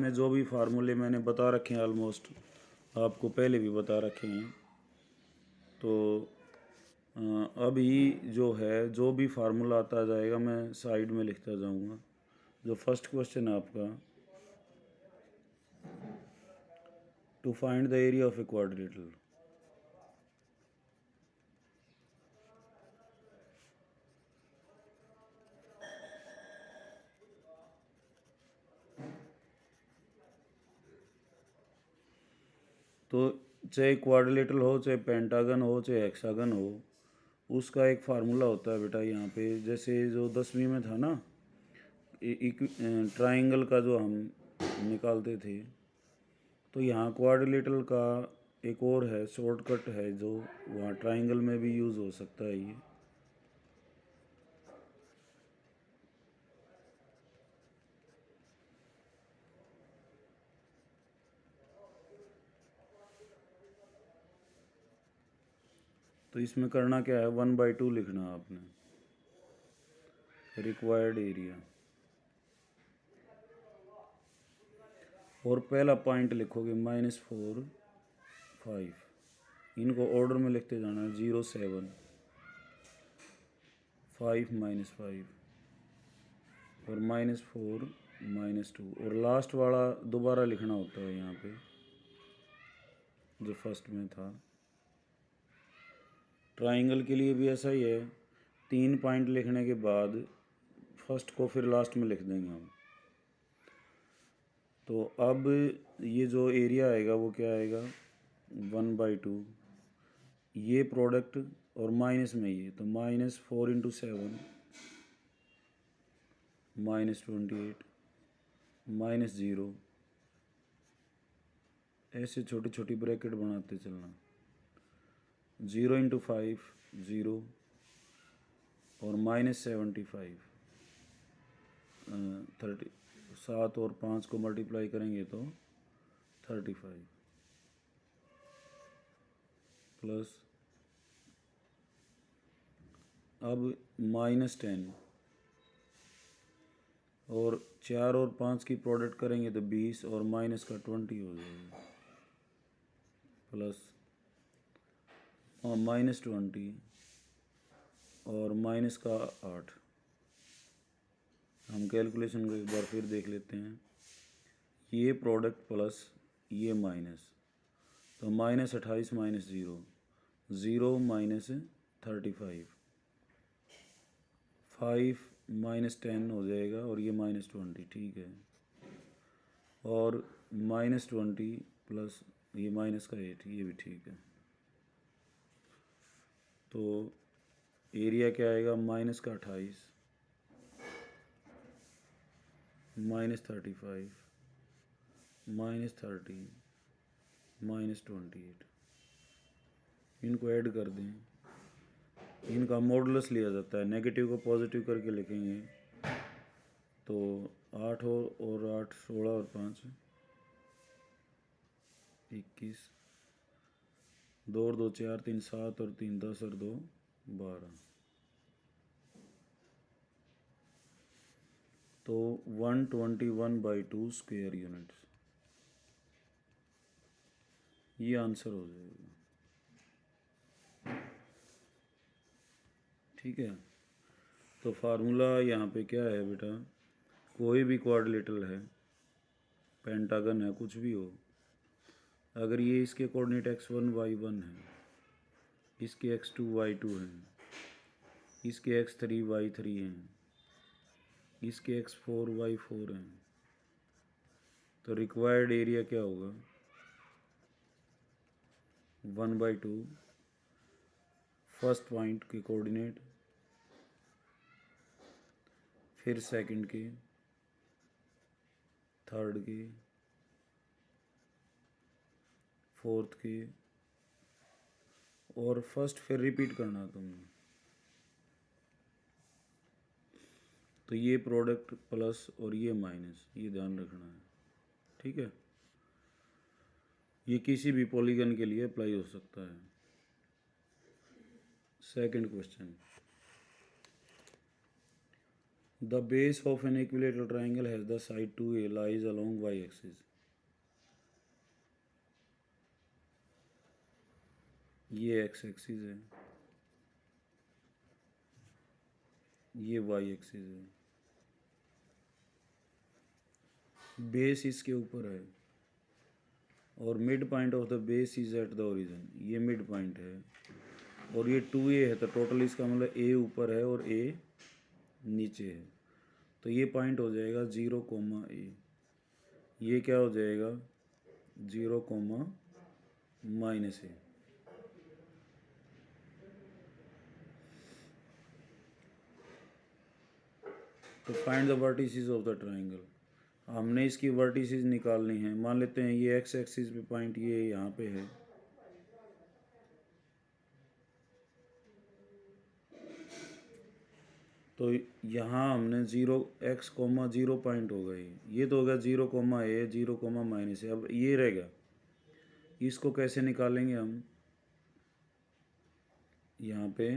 में जो भी फार्मूले मैंने बता रखे हैं ऑलमोस्ट आपको पहले भी बता रखे हैं। तो अभी जो है जो भी फार्मूला आता जाएगा मैं साइड में लिखता जाऊंगा। जो फर्स्ट क्वेश्चन है आपका, to find the area of a quadrilateral. तो चाहे क्वाड्रिलेटरल हो, चाहे पेंटागन हो, चाहे हेक्सागन हो, उसका एक फार्मूला होता है बेटा। यहाँ पे जैसे जो 10वीं में था ना, ट्राइंगल का जो हम निकालते थे, तो यहाँ क्वाड्रिलेटरल का एक और है, शॉर्टकट है जो वहाँ ट्राइंगल में भी यूज़ हो सकता है ये। तो इसमें करना क्या है, 1/2 लिखना है आपने, रिक्वायर्ड एरिया। और पहला पॉइंट लिखोगे -4 5, इनको ऑर्डर में लिखते जाना है, 0 7 5 -5 और -4 -2, और लास्ट वाला दोबारा लिखना होता है यहाँ पे जो फर्स्ट में था। ट्राइंगल के लिए भी ऐसा ही है, 3 पॉइंट लिखने के बाद फर्स्ट को फिर लास्ट में लिख देंगे हम। तो अब ये जो एरिया आएगा वो क्या आएगा, 1/2, ये प्रोडक्ट और माइनस में ये, तो -4 × 7 -28 -0, ऐसे छोटी छोटी ब्रैकेट बनाते चलना। 0 × 5 0 और -75 30, 7 और 5 को मल्टीप्लाई करेंगे तो 35 प्लस, अब -10 और 4 और 5 की प्रोडक्ट करेंगे तो 20 और माइनस का 20 हो जाएगा, प्लस और -20 और माइनस का 8। हम कैलकुलेशन को एक बार फिर देख लेते हैं, ये प्रोडक्ट प्लस ये माइनस, तो -28 -0 0 -35 5 -10 हो जाएगा और ये -20, ठीक है। और -20 प्लस ये माइनस का 8, ये भी ठीक है। तो एरिया क्या आएगा, -28 -35 -30 -28, इनको ऐड कर दें, इनका मॉडुलस लिया जाता है, नेगेटिव को पॉजिटिव करके लिखेंगे तो 8 और 8 16 और 5 21, 2 और 2 4 3 7 और 3 10 और 2 12, तो 121/2 स्क्वायर यूनिट्स, ये आंसर हो जाएगा। ठीक है, तो फार्मूला यहाँ पे क्या है बेटा, कोई भी क्वाड्रिलेटरल है, पेंटागन है, कुछ भी हो, अगर ये इसके कोऑर्डिनेट x1 y1 है, इसके x2 y2 हैं, इसके x3 y3 हैं, इसके x4 y4 हैं, तो रिक्वायर्ड एरिया क्या होगा, 1/2 फर्स्ट पॉइंट के कोऑर्डिनेट, फिर सेकंड के, थर्ड के, फोर्थ के, और फर्स्ट फिर रिपीट करना तुमने। तो ये प्रोडक्ट प्लस और ये माइनस, ये ध्यान रखना है, ठीक है। ये किसी भी पॉलीगन के लिए अप्लाई हो सकता है। Second question, the base of an equilateral triangle has the side 2a lies along y axis. ये x एक्सिस है, ये y एक्सिस है, बेस इसके ऊपर है और mid point of the base is at the origin. ये मिड पॉइंट है और ये 2a है, तो टोटल इसका मतलब a ऊपर है और a नीचे है, तो ये पॉइंट हो जाएगा 0, a। ये क्या हो जाएगा 0, -a। तो find the vertices of the triangle. हमने इसकी वर्टिसेस निकालनी है। मान लेते हैं ये एक्स एक्सिस पे पॉइंट ये यहाँ पे है, तो यहाँ हमने 0, x, 0 पॉइंट हो गई। ये तो हो गया 0, a 0, -a। अब ये रहेगा, इसको कैसे निकालेंगे हम। यहाँ पे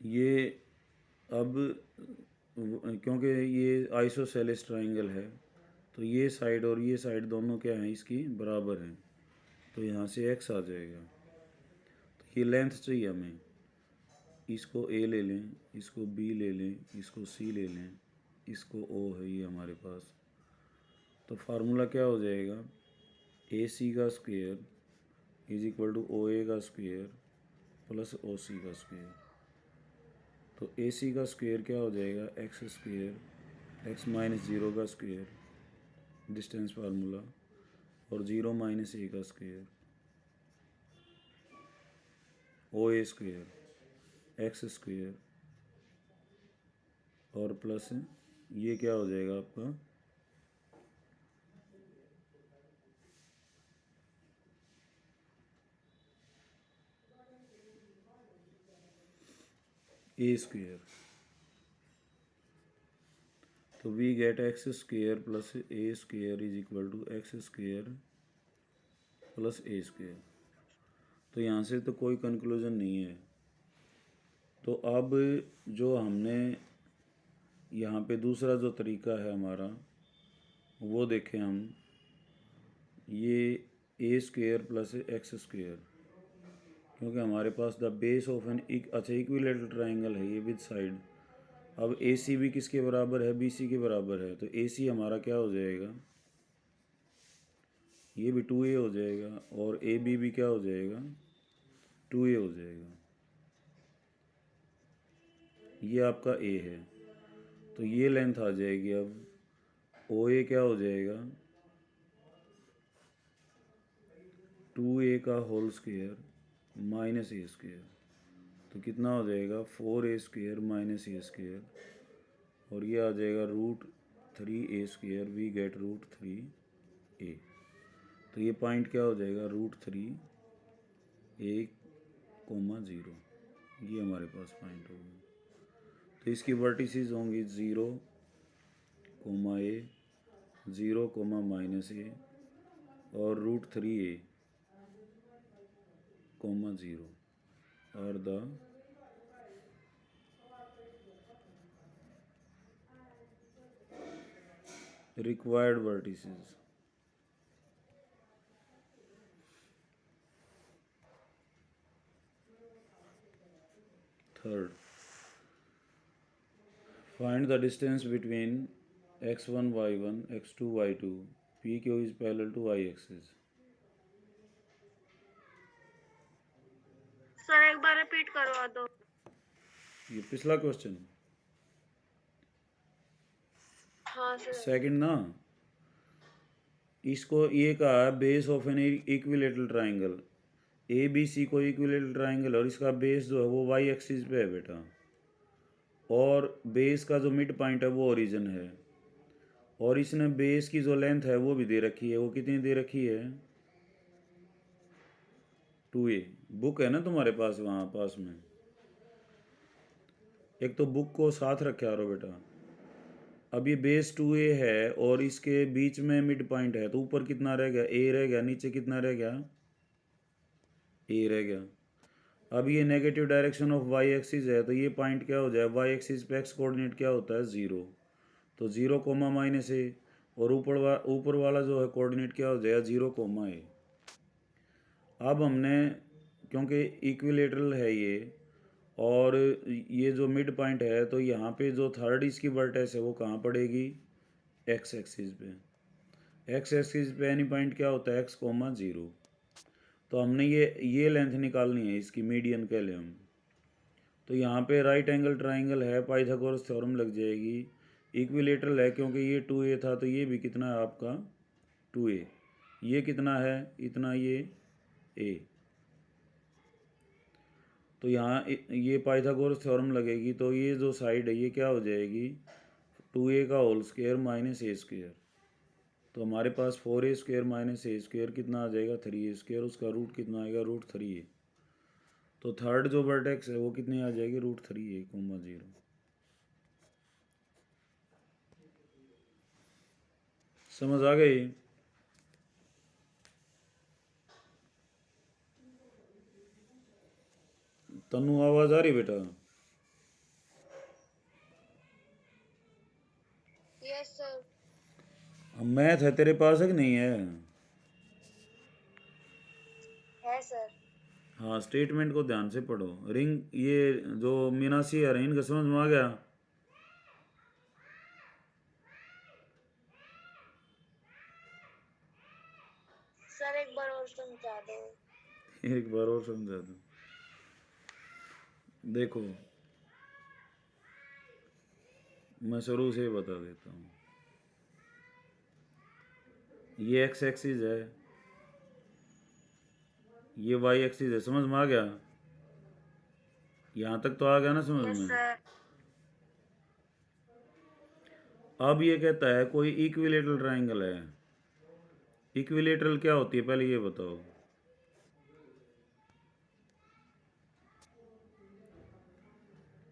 ये अब क्योंकि ये आइसोसेलेस ट्राइंगल है, तो ये साइड और ये साइड दोनों क्या हैं, इसकी बराबर हैं, तो यहाँ से x आ जाएगा। तो ये लेंथ चाहिए हमें, इसको a ले लें, इसको b ले लें, इसको c ले लें, इसको o है ये हमारे पास। तो फार्मूला क्या हो जाएगा, AC का square is equal to OA का स्क्वायर प्लस OC का स्क्वायर। तो AC का स्क्वायर क्या हो जाएगा, x स्क्वायर x -0 का स्क्वायर, डिस्टेंस फार्मूला, और 0 -a का square, OA square x square, और प्लस ये क्या हो जाएगा आपका a स्क्वायर। तो we get x square plus a square is equal to x square plus a square. तो यहाँ से तो कोई कंक्लूजन नहीं है। तो अब जो हमने यहाँ पे दूसरा जो तरीका है हमारा, वो देखें हम, ये a square plus x square, क्योंकि हमारे पास द बेस ऑफ एन अच्छा इक्विलेटरल ट्राइंगल है ये विद साइड। अब AC भी किसके बराबर है, BC के बराबर है, तो AC हमारा क्या हो जाएगा, ये भी 2a हो जाएगा, और AB भी क्या हो जाएगा 2a हो जाएगा। ये आपका A है, तो ये लेंथ आ जाएगी। अब OA क्या हो जाएगा 2a का whole square minus a square, तो कितना हो जाएगा 4a square minus a square, और ये आ जाएगा √3a square. We get √3a। तो ये पॉइंट क्या हो जाएगा √3a, 0। ये हमारे पास पॉइंट होगा। तो इसकी वर्टिसेस होंगी 0, a 0, -a और √3a, 0 are the required vertices. Third, find the distance between x1, y1, x2, y2. PQ is parallel to y-axis. Sir एक बार रिपीट करवा दो। ये पिछला क्वेश्चन, हाँ सर। सेकंड ना, इसको ये कहा base of an equilateral triangle, ABC को इक्विलेटरल ट्राइंगल, और इसका बेस जो है वो y एक्सिस पे है बेटा, और बेस का जो मिड पॉइंट है वो ओरिजिन है, और इसने बेस की जो लेंथ है वो भी दे रखी है। वो कितनी दे रखी है 2a। बुक है ना तुम्हारे पास वहाँ पास में, एक तो बुक को साथ रखे रहो बेटा। अब ये बेस 2a है और इसके बीच में मिड पॉइंट है, तो ऊपर कितना रह गया a रह गया, नीचे कितना रह गया a रह गया। अब ये negative direction of Y axis है, तो ये पॉइंट क्या हो जाए, वाई एक्सिस पे एक्स कोऑर्डिनेट क्या होता है, 0। तो 0 कोमा माइनस ए, और ऊपर वाला जो है कोऑर्डिनेट क्या हो जाएगा, 0 कोमा ए। अब हमने, क्योंकि इक्विलेटरल है ये और ये जो मिड पॉइंट है, तो यहाँ पे जो थर्ड इसकी वर्टेक्स है वो कहाँ पड़ेगी, एक्स एक्सिस पे। एक्स एक्सिस पे एनी पॉइंट क्या होता है, एक्स कोमा 0। तो हमने ये लेंथ निकालनी है, इसकी मीडियन कह लें हम। तो यहाँ पे राइट एंगल ट्राइंगल है, पाइथागोरस थ्योरम लग जाएगी। इक्विलेटरल है क्योंकि ये 2a था, तो ये भी कितना है आपका 2a। ये कितना है, इतना, ये a। तो यहाँ ये पाइथागोरस थ्योरम लगेगी, तो ये जो साइड है ये क्या हो जाएगी, 2a का होल स्क्वायर माइनस ए स्क्वायर। तो हमारे पास 4a स्क्वायर माइनस ए स्क्वायर कितना आ जाएगा, 3a स्क्वायर। उसका रूट कितना आएगा, √3a। तो थर्ड जो वर्टेक्स है वो कितनी आ जाएगी, √3a, 0। समझ आ गई। तनु आवाज आ रही बेटा? Yes sir. मैथ है तेरे पास है कि नहीं है? है सर। हाँ, स्टेटमेंट को ध्यान से पढ़ो। रिंग, ये जो मीनासी है रिंग का समझ में आ गया? सर एक बार और समझा दो। एक बार और समझा दूँ। देखो, मैं शुरू से ही बता देता हूँ। ये एक्स एक्सिस है, ये वाई एक्सिस है, समझ में आ गया? यहाँ तक तो आ गया ना समझ यस में? सर। अब ये कहता है कोई इक्विलेटरल ट्राइंगल है। इक्विलेटरल क्या होती है पहले ये बताओ।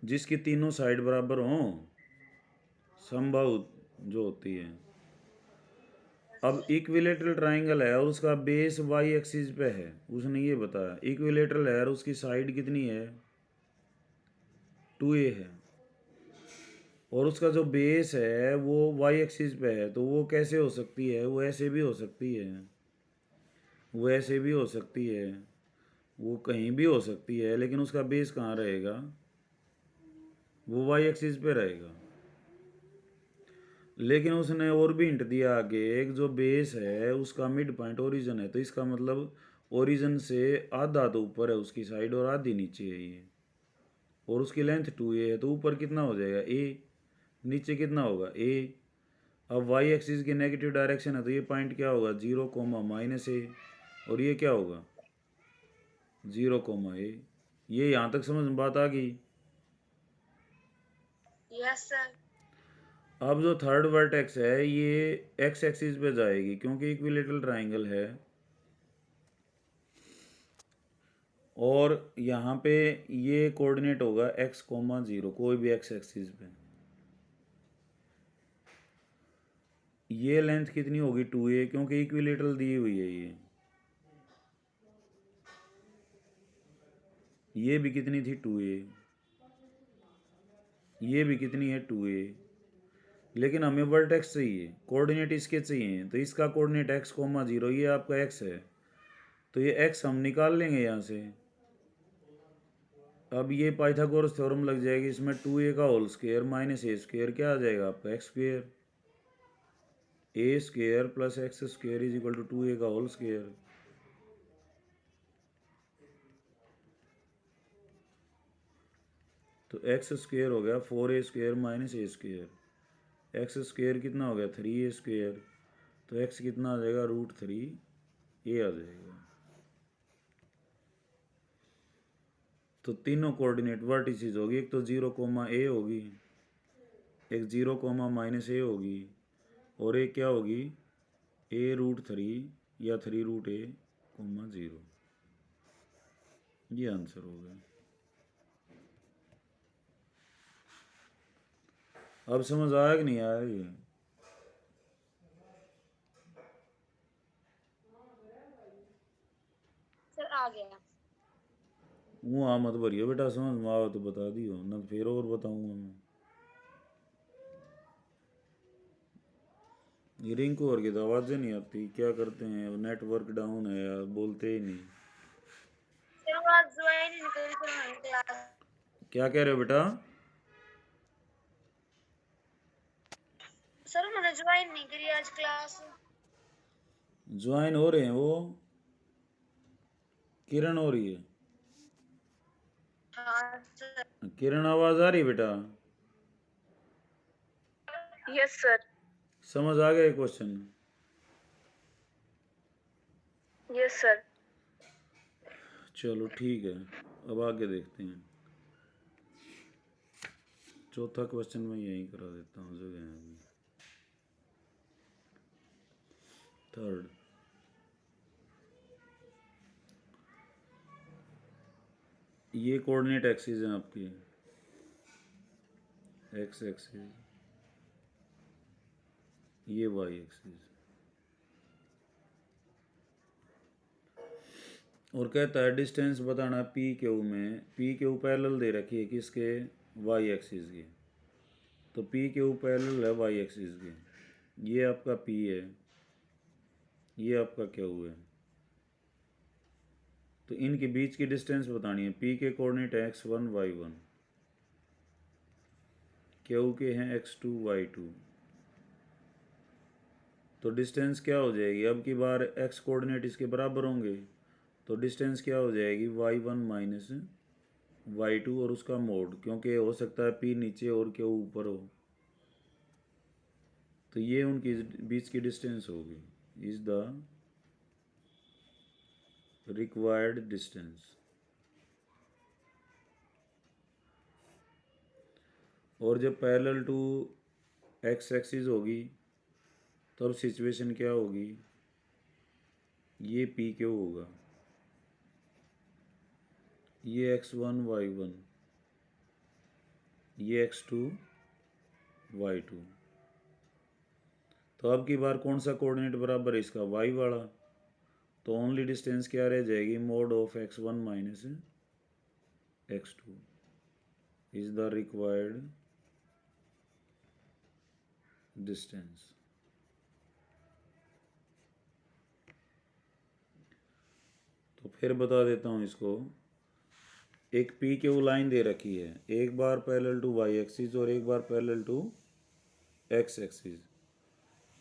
जिसकी तीनों साइड बराबर हों, समबाहु जो होती है। अब इक्विलेटरल ट्राइंगल है और उसका बेस वाई एक्सिस पे है, उसने ये बताया। इक्विलेटरल है और उसकी साइड कितनी है, 2a है, और उसका जो बेस है वो वाई एक्सिस पे है। तो वो कैसे हो सकती है, वो ऐसे भी हो सकती है, वो ऐसे भी हो सकती है, वो कहीं भी हो सकती है, लेकिन उसका बेस कहाँ रहेगा, वो वाई एक्सिस पे रहेगा। लेकिन उसने और भी हिंट दिया आगे, एक जो बेस है उसका मिड पॉइंट ओरिजिन है, तो इसका मतलब ओरिजिन से आधा तो ऊपर है उसकी साइड और आधी नीचे है ये, और उसकी लेंथ 2a है, तो ऊपर कितना हो जाएगा a, नीचे कितना होगा a। अब वाई एक्सिस की नेगेटिव डायरेक्शन है, तो ये पॉइंट क्या होगा, 0 कोमा माइनस a, और ये क्या होगा, 0 कोमा a। ये यहाँ तक समझ में बात आ गई? Yes sir. अब जो थर्ड वर्टेक्स है ये एक्स एक्सिस पे जाएगी क्योंकि इक्विलेटरल ट्राइंगल है, और यहाँ पे ये कोऑर्डिनेट होगा x कोमा 0, कोई भी एक्स एक्सिस पे। ये लेंथ कितनी होगी, 2a, क्योंकि इक्विलेटरल दी हुई है ये भी कितनी थी, 2a, ये भी कितनी है, 2a। लेकिन हमें वर्टेक्स चाहिए, कोऑर्डिनेट इसके चाहिए, तो इसका कोऑर्डिनेट x कोमा 0, ये आपका x है, तो ये x हम निकाल लेंगे यहाँ से। अब ये पाइथागोरस थ्योरम लग जाएगी, इसमें 2a का whole square minus a square क्या आ जाएगा आपका, x square, a square plus x square is equal to 2a का होल स्क्वायर। तो x स्क्वायर हो गया 4a square minus a square. X square कितना हो गया, 3a स्क्वायर। तो x कितना आ जाएगा, √3a आ जाएगा। तो तीनों कोऑर्डिनेट वर्टिसेस होगी, एक तो 0 कोमा a होगी, एक 0 कोमा माइनस a होगी, और एक क्या होगी, a√3 या 3√a कोमा 0। ये आंसर हो गया। अब समझ आया कि नहीं आया ये? सर आ गया। वो हाँ मत भरियो बेटा, समझ में आओ तो बता दियो, न तो फिर और बताऊँगा मैं। ये रिंकू और की तो आवाज़ें नहीं आती, क्या करते हैं, नेटवर्क डाउन है यार, बोलते ही नहीं। सर वो आज ज्वाइन ही नहीं करी सर मैंने क्लास। क्या कह रहे हो बेटा? सर मैंने ज्वाइन नहीं करी आज क्लास। ज्वाइन हो रहे हैं वो, किरण हो रही है। हाँ सर। किरण आवाज़ आ रही है बेटा? Yes sir. समझ आ गया क्वेश्चन? Yes sir. चलो ठीक है, अब आगे देखते हैं। चौथा क्वेश्चन मैं यहीं करा देता हूँ, जगह है अभी। थर्ड, ये कोऑर्डिनेट एक्सिस हैं आपकी, एक्स एक्सिस, ये वाई एक्सिस, और कहता है डिस्टेंस बताना पी क्यू में। पी क्यू पैरेलल दे रखी है किसके? वाई एक्सिस की। तो पी क्यू पैरेलल है वाई एक्सिस के। ये आपका पी है, ये आपका क्यू है। तो इनके बीच की डिस्टेंस बतानी है। पी के कोऑर्डिनेट है x1 y1, क्यू के हैं x2 y2। तो डिस्टेंस क्या हो जाएगी? अब की बार x कोऑर्डिनेट इसके बराबर होंगे, तो डिस्टेंस क्या हो जाएगी? y1 माइनस y2 और उसका मोड, क्योंकि हो सकता है p नीचे और क्यू ऊपर हो। तो ये उनकी बीच की डिस्टेंस होगी, इज द रिक्वायर्ड डिस्टेंस। और जब पैरेलल टू एक्स एक्सिस होगी तब सिचुएशन क्या होगी? ये पी क्यू होगा, ये x1 y1, ये x2 y2। तो अब की बार कौन सा कोऑर्डिनेट बराबर है इसका? y वाला। तो ओनली डिस्टेंस क्या रह जाएगी? Mode of x1 minus x2 is the required distance. तो फिर बता देता हूँ इसको। एक पी क्यू लाइन दे रखी है, एक बार पैरेलल टू वाई एक्सिस और एक बार पैरेलल टू एक्स एक्सिस।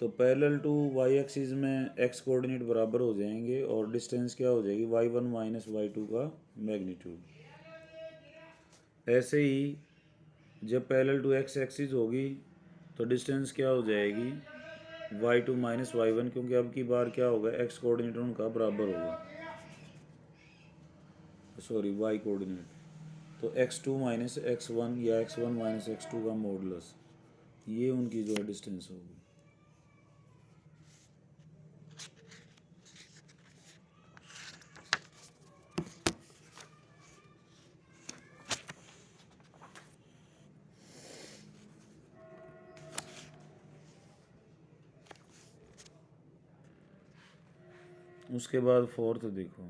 तो पैरेलल टू वाई एक्सिस में एक्स कोऑर्डिनेट बराबर हो जाएंगे और डिस्टेंस क्या हो जाएगी? y1 माइनस y2 का मैग्नीट्यूड। ऐसे ही जब पैरेलल टू एक्स एक्सिस होगी तो डिस्टेंस क्या हो जाएगी? y2 माइनस y1, क्योंकि अब की बार क्या होगा? एक्स कोऑर्डिनेट उनका बराबर होगा, सॉरी y कोऑर्डिनेट। तो x2 माइनस x1 या x1 माइनस x2 का मॉडुलस, ये उनकी जो है डिस्टेंस होगी। उसके बाद फोर्थ देखो,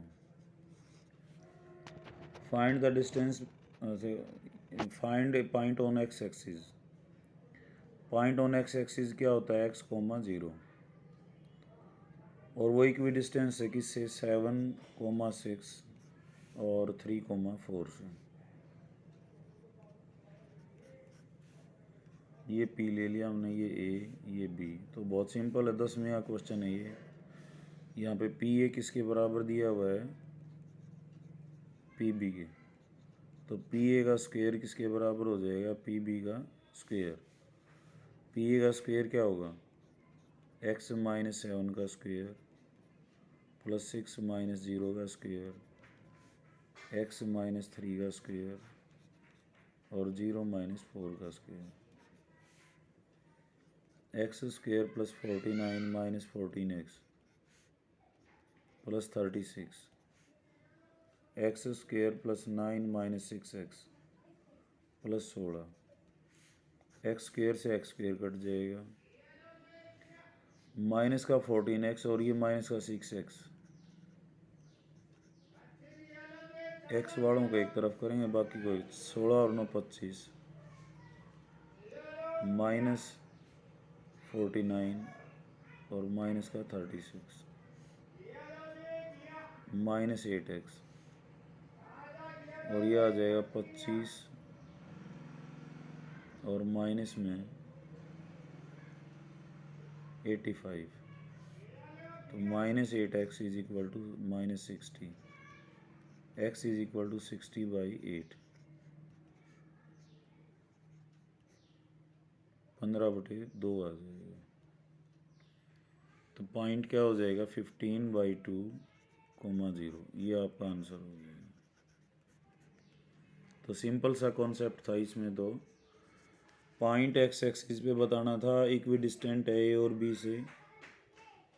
find the distance, find A point on x axis. Point on x axis क्या होता है? x, 0। और वो इक्वी डिस्टेंस है किससे? 7, 6 और 3, 4 से। ये P ले लिया हमने, ये A, ये B। तो बहुत सिंपल है, 10वें का क्वेश्चन है ये। यहाँ पे PA किसके बराबर दिया हुआ है? PB के। तो PA का स्क्वायर किसके बराबर हो जाएगा? PB का स्क्वायर। PA का स्क्वायर क्या होगा? x माइनस 7 का स्क्वायर प्लस 6 माइनस 0 का स्क्वायर, x माइनस 3 का स्क्वायर और 0 माइनस 4 का square. X square plus 49 minus 14x plus 36, x square plus 9 minus 6x plus 16। X square से एक्स स्क्वायर कट जाएगा, माइनस का 14x और ये माइनस का 6x। एक्स वालों को एक तरफ करेंगे, बाकी को 16 और 9 25, -49 और माइनस का 36, -8x, और ये आ जाएगा 25 और माइनस में 85, तो -8x is equal to -60, x is equal to 60/8, 15/2 आ जाएगा। तो पॉइंट क्या हो जाएगा 15/2, 0, ये आपका आंसर हो गया। तो सिंपल सा कॉन्सेप्ट था इसमें। तो पॉइंट एक्स एक्सिस पे बताना था इक्वी डिस्टेंट है ए और बी से,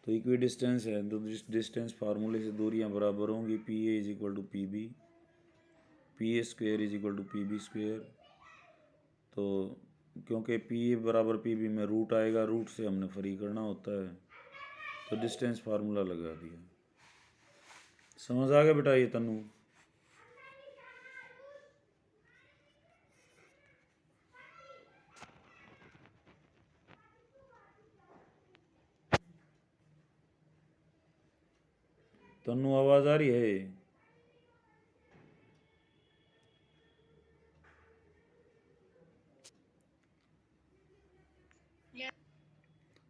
तो इक्वी डिस्टेंस है तो डिस्टेंस फार्मूले से दूरियां बराबर होंगी, P A is equal to P B, P A square is equal to P B square. तो क्योंकि पी ए बराबर पी बी में रूट आएगा, रूट से हमने फ्री करना होता है, तो डिस्टेंस फार्मूला लगा दिया। समझ आ गया बेटा ये तनु? तनु आवाज आ रही है?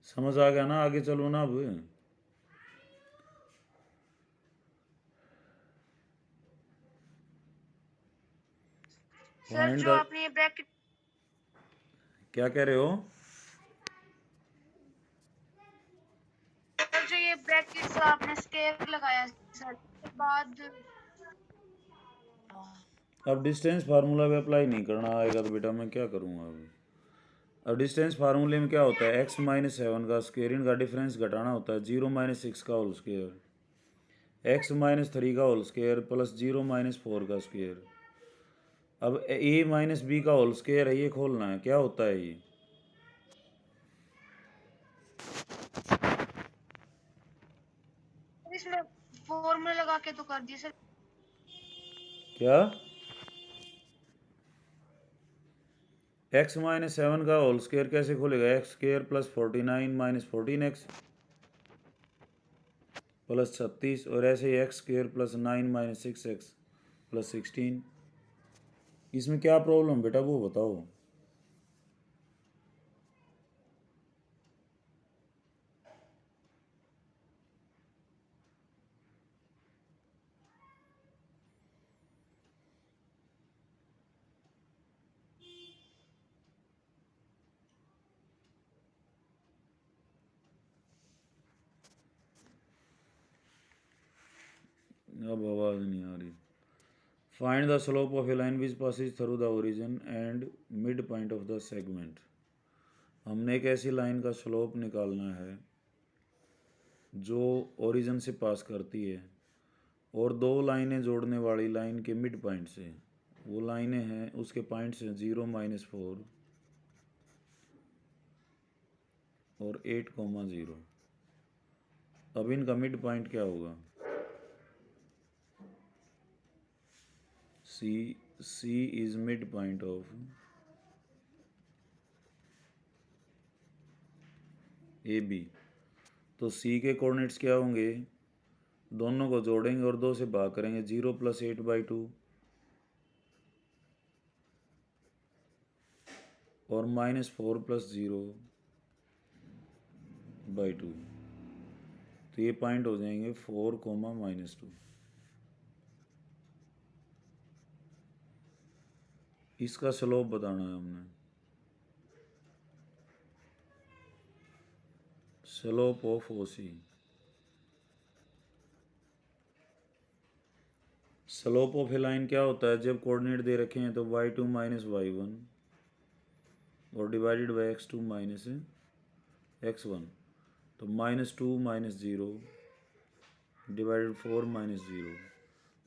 समझ आ गया ना? आगे चलो ना अब। सर फाइंड जो द, आपने ये ब्रैकेट, क्या कह रहे हो? सर जो ये ब्रैकेट्स आपने स्केयर लगाया सर, उसके बाद अब डिस्टेंस फार्मूला भी अप्लाई नहीं करना आएगा तो बेटा मैं क्या करूँगा अब डिस्टेंस फार्मूले में क्या होता है, x - 7 का स्क्वेयर, इनका डिफरेंस घटाना होता है, 0 - 6 का होल स्क्वेयर, x - 3 का होल स्क्वेयर प्लस 0 - 4 का स्क्वेयर। अब a - b का होल स्क्वेयर है, ये खोलना है, क्या होता है ये? इसमें फॉर्मूला लगा के तो कर दिए सर। क्या? x - 7 का होल स्क्वेयर कैसे खोलेगा? X square plus 49 - 14x plus 36, और ऐसे ही x square plus 9 - 6x plus 16। इसमें क्या प्रॉब्लम बेटा वो बताओ। अब आवाज़ नहीं आ रही। Find the slope of A line which passes through the origin and mid point of the segment. हमने एक ऐसी लाइन का स्लोप निकालना है जो ओरिजिन से पास करती है और दो लाइनें जोड़ने वाली लाइन के मिड पॉइंट से, वो लाइनें हैं उसके पॉइंट्स हैं 0 - 4 और 8, 0। अब इनका मिड पॉइंट क्या होगा? C is midpoint of AB। तो C के कोऑर्डिनेट्स क्या होंगे? दोनों को जोड़ेंगे और 2 से भाग करेंगे, 0 + 8/2 और -4 + 0/2। तो ये पॉइंट हो जाएंगे 4, -2। इसका स्लोप बताना है हमने। Slope of OC। Slope of A line क्या होता है? जब कोऑर्डिनेट दे रखे हैं तो y2 - y1 और डिवाइडेड बाय x2 - x1, तो -2 - 0 डिवाइडेड 4 - 0,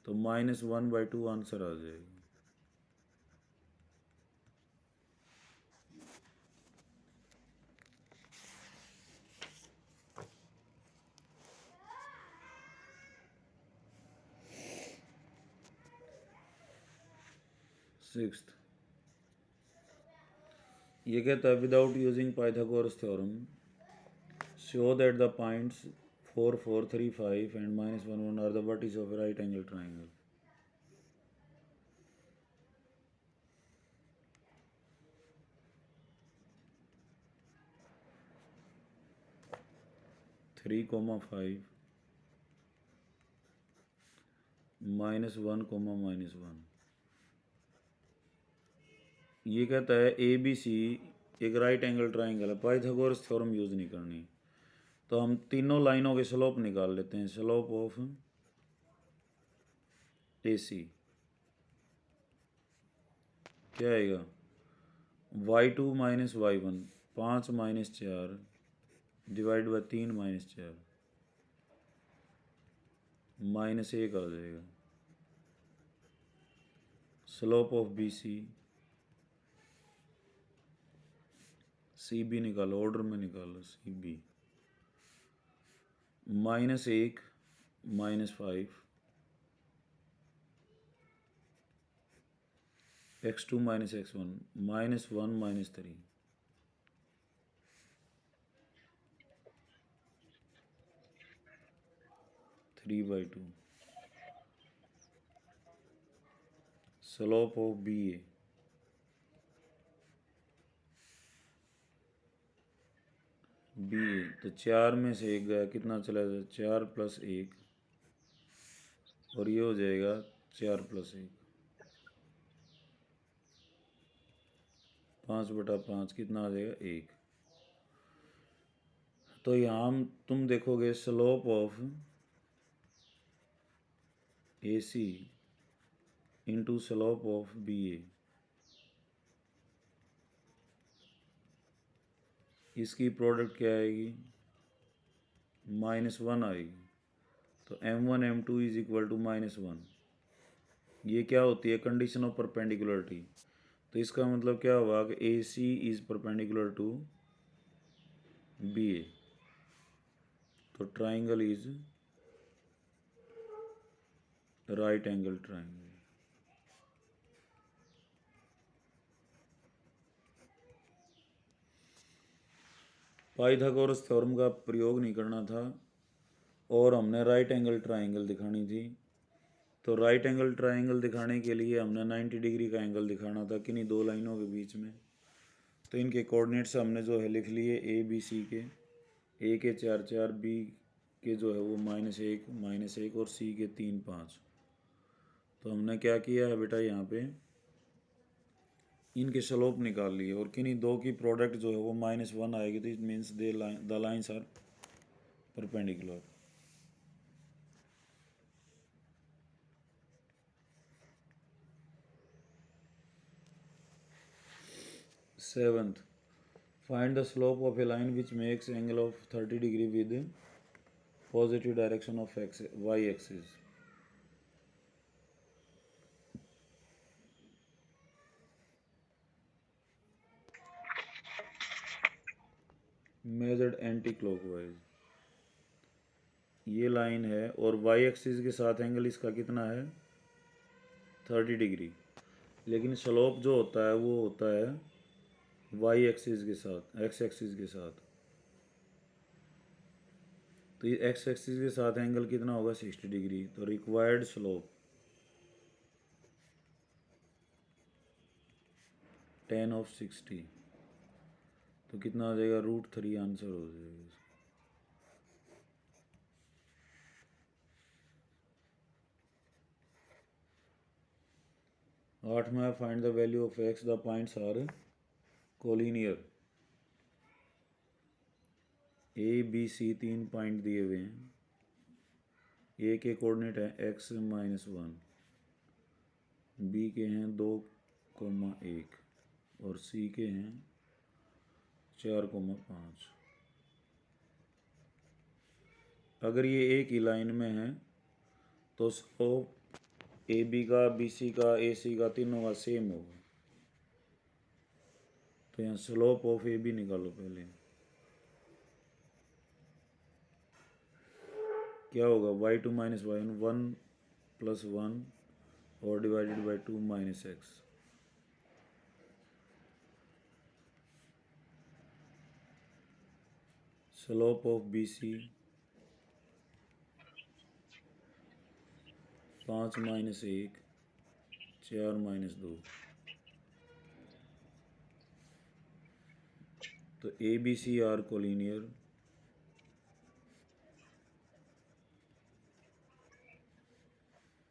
तो -1/2 आंसर आ जाएगा। सिक्स्थ, ये कहता है without using Pythagoras theorem show that the points 4, 4, 3, 5 and -1, 1 are the vertices of right angle triangle. Three comma 5 -1, -1। ये कहता है ए बी सी एक राइट एंगल ट्राइंगल है, पाइथागोरस थ्योरम यूज़ नहीं करनी। तो हम तीनों लाइनों के स्लोप निकाल लेते हैं। स्लोप ऑफ ए सी क्या आएगा, y2 - y1, 5 - 4 डिवाइड बाई 3 - 4 -1 आ जाएगा। Slope of B C B निकालो, ऑर्डर में निकालो। C B -1 -5 x2 - x1 -1 -3 3/2। Slope of B A तो 4 में से 1 गया, कितना चला जाए, 4 + 1 और ये हो जाएगा 4 + 1 5/5 कितना आ जाएगा 1। तो यहाँ तुम देखोगे slope of A C into slope of B A, इसकी प्रोडक्ट क्या आएगी, -1 आएगी। तो m1 m2 = -1। ये क्या होती है, कंडीशन ऑफ परपेंडिकुलरिटी। तो इसका मतलब क्या हुआ कि ए सी is perpendicular to be A, तो triangle is right angle triangle. Pythagoras theorem का प्रयोग नहीं करना था और हमने राइट एंगल ट्राइंगल दिखानी थी। तो राइट एंगल ट्राइंगल दिखाने के लिए हमने 90 डिग्री का एंगल दिखाना था किन्हीं दो लाइनों के बीच में। तो इनके कोऑर्डिनेट्स हमने जो है लिख लिए ए बी सी के, ए के 4, 4, बी के जो है वो -1, -1 और सी के 3, 5। तो हमने क्या किया है बेटा, यहाँ पे इनके स्लोप निकाल लिए और किन्हीं दो की प्रोडक्ट जो है वो -1 आएगी। तो it means the lines are perpendicular. Seventh, find the slope of a line which makes angle of 30 degree with positive direction of y axis. Measured anti-clockwise। ये लाइन है और y एक्सिस के साथ एंगल इसका कितना है, 30 डिग्री। लेकिन slope जो होता है वो होता है y एक्सिस के साथ, x एक्सिस के साथ। तो ये x एक्सिस के साथ एंगल कितना होगा, 60 डिग्री। तो रिक्वायर्ड स्लोप tan of 60, तो कितना आ जाएगा, √3 आंसर हो जाएगा। आठवां, find the value of x, the points are collinear. A B C 3 point दिए हुए हैं। ए के कोऑर्डिनेट है x - 1, बी के हैं 2,1 और सी के हैं 4,5। अगर ये एक ही लाइन में है तो स्लोप ए बी का, बी सी का, ए सी का, तीनों का सेम होगा। तो यहाँ स्लोप ऑफ ए बी निकालो पहले, क्या होगा, y2 - y1, 1 + 1 और divided by 2 - x। Slope of BC 5 - 1 4 - 2। तो ABC are collinear,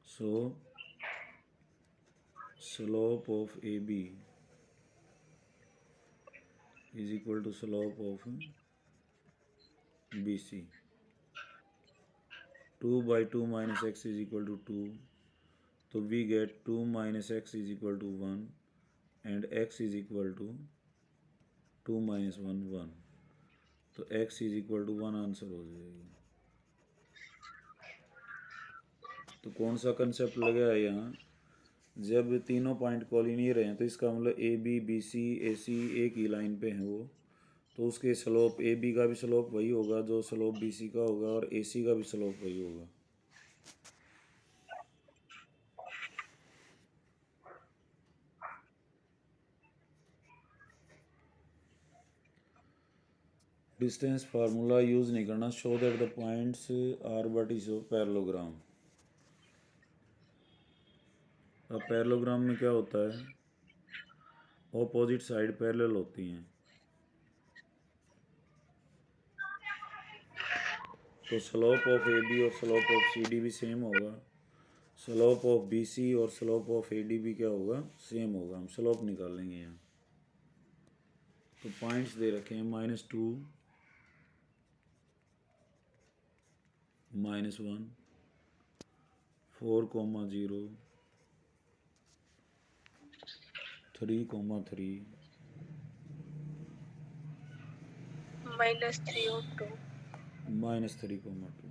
so slope of AB is equal to slope of BC। 2/2 - x is equal to 2। तो we get 2 - x is equal to 1 and x is equal to 2 - 1 1। तो x is equal to 1 answer हो जाएगी। तो कौन सा concept लगा है यहाँ, जब तीनों पॉइंट कोलिनियर हैं तो इसका मतलब AB BC AC एक ही लाइन पे हैं वो, तो उसके स्लोप AB का भी स्लोप वही होगा जो स्लोप BC का होगा और AC का भी स्लोप वही होगा। डिस्टेंस फार्मूला यूज़ नहीं करना। Show that the points are vertices of parallelogram. अब पैरेललोग्राम में क्या होता है, ऑपोजिट साइड पैरेलल होती हैं, तो स्लोप ऑफ AB और स्लोप ऑफ CD भी सेम होगा, स्लोप ऑफ BC और स्लोप ऑफ AD भी क्या होगा, सेम होगा। हम स्लोप निकालेंगे यहाँ। तो पॉइंट्स दे रखे हैं -2 -1 4, 0 3, 3 -3 और 2। -3, 2।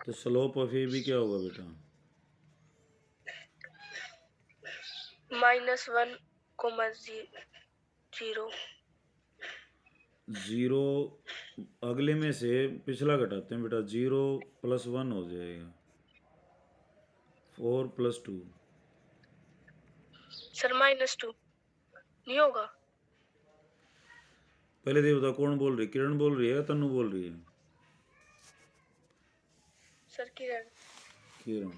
तो स्लोप ऑफ AB क्या होगा बेटा, -1, 0। 0 अगले में से पिछला घटाते हैं बेटा, 0 + 1 हो जाएगा, 4 + 2। सर -2 नहीं होगा। पहले तो ये बताओ कौन बोल रही है, किरण बोल रही है या तन्नू बोल रही है? सर किरण। किरण।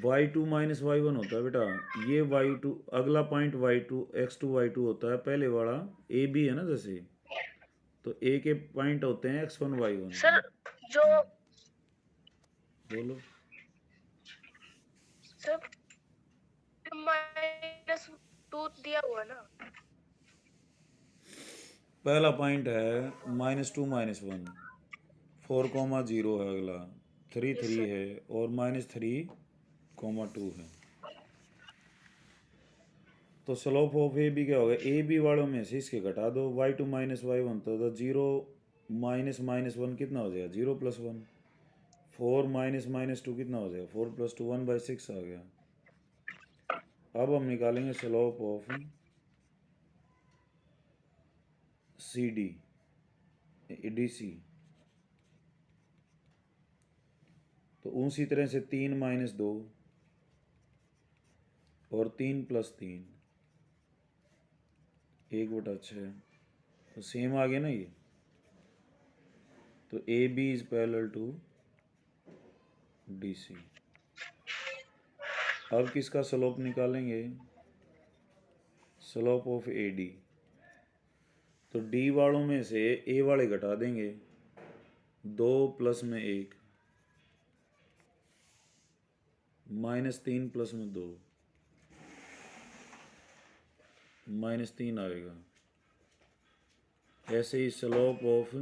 y2 - y1 होता है बेटा, ये y2 अगला पॉइंट y2 x2 y2 होता है, पहले वाला AB है ना, जैसे तो A के पॉइंट होते हैं x1 y1। सर जो बोलो। सर -2 दिया हुआ ना। पहला पॉइंट है -2 - 1 4, 0 है, अगला 3 यस 3 सर। है और -3, 2 है। तो स्लोप ऑफ ए बी क्या होगा, ए बी वालों में से इसके घटा दो, y2 - y1 तो 0 -1 कितना हो जाएगा, 0 + 1। 4 - 2 कितना हो जाएगा, 4 + 2 1/6 आ गया। अब हम निकालेंगे स्लोप ऑफ CD DC। तो उसी तरह से 3 - 2 और 3 + 3 1/6, तो सेम आ गया ना ये। तो AB is parallel to DC। अब किसका स्लोप निकालेंगे, स्लोप ऑफ AD। तो D वालों में से A वाले घटा देंगे, 2 + 1 -3 + 2 -3 आएगा। ऐसे ही स्लोप ऑफ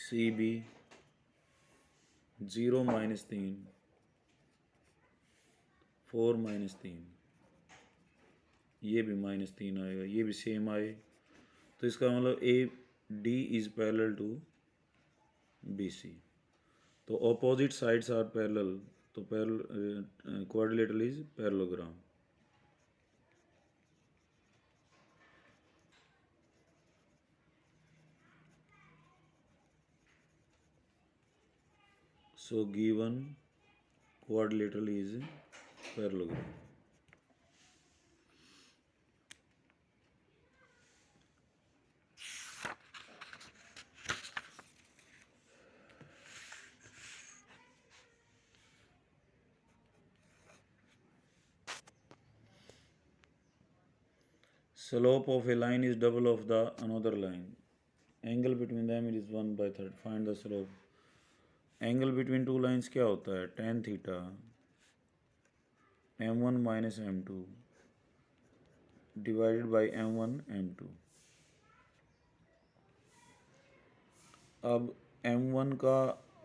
CB 0 - 3 4 -3, ये भी -3 आएगा, ये भी सेम आए। तो इसका मतलब AD is parallel to BC। तो ऑपोजिट साइड्स आर पैरेलल, तो quadrilateral is parallelogram. So given quadrilateral is parallelogram। Slope of a line is double of the another line. Angle between them is 1/3. Find the slope. Angle between two lines क्या होता है? tan theta m1 minus m2 divided by m1 m2. अब m1 का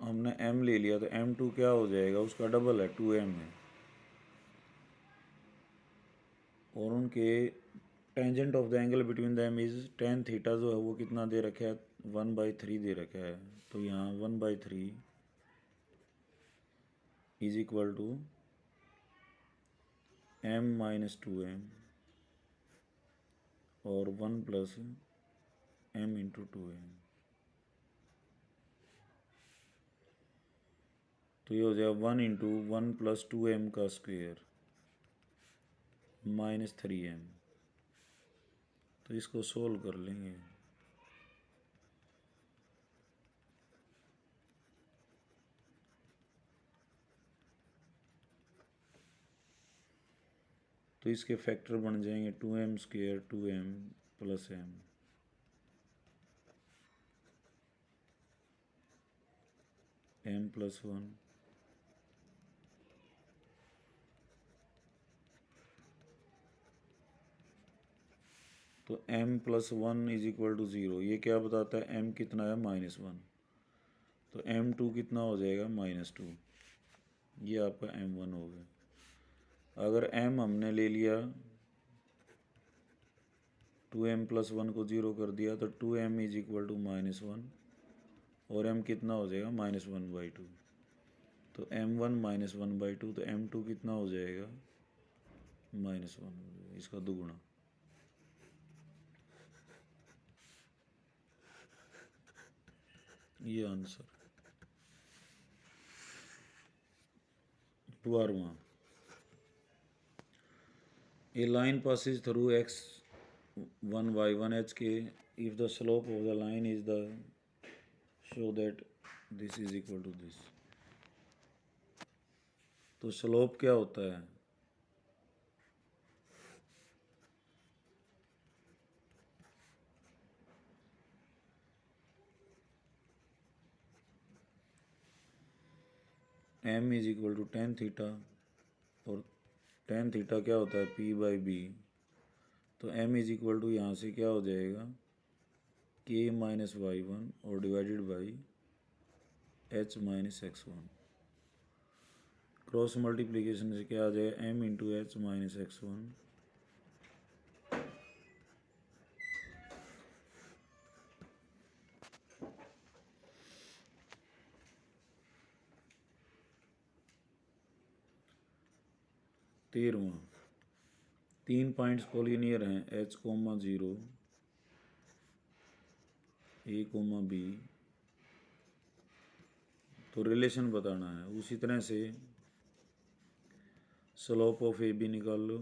हमने m ले लिया तो m2 क्या हो जाएगा? उसका डबल है, 2m है। और उनके tangent of the angle between them is tan theta जो है वो कितना दे रखा है? 1/3 दे रखा है। तो यहाँ 1/3 is equal to m minus 2m और 1 प्लस m इंटू 2m। तो ये हो जाएगा 1 इंटू 1 प्लस 2m का स्क्वेयर माइनस 3m। तो इसको सोल्व कर लेंगे। तो इसके फैक्टर बन जाएंगे 2m square 2m plus m। m plus 1 तो m plus 1 is equal to 0। ये क्या बताता है? m कितना है? -1। तो m2 कितना हो जाएगा? -2। ये आपका m1 हो गया। अगर m हमने ले लिया 2m प्लस 1 को 0 कर दिया तो 2m इज इक्वल टू -1 और m कितना हो जाएगा? -1/2। तो m1 -1/2 तो m2 कितना हो जाएगा? -1 हो जाएगा, इसका दुगुना। ये answer. 12वां, a line passes through x1 y1 hk if the slope of the line is the show that this is equal to this। तो स्लोप क्या होता है? m is equal to tan theta और tan थीटा क्या होता है? p/b। तो m is equal to यहाँ से क्या हो जाएगा? k माइनस y1 और divided by h minus x1। Cross multiplication से क्या आ जाएगा? m into h minus x1 13वां, 3 points collinear हैं h, 0 a, b। तो रिलेशन बताना है। उसी तरह से स्लोप ऑफ ए बी निकाल लो।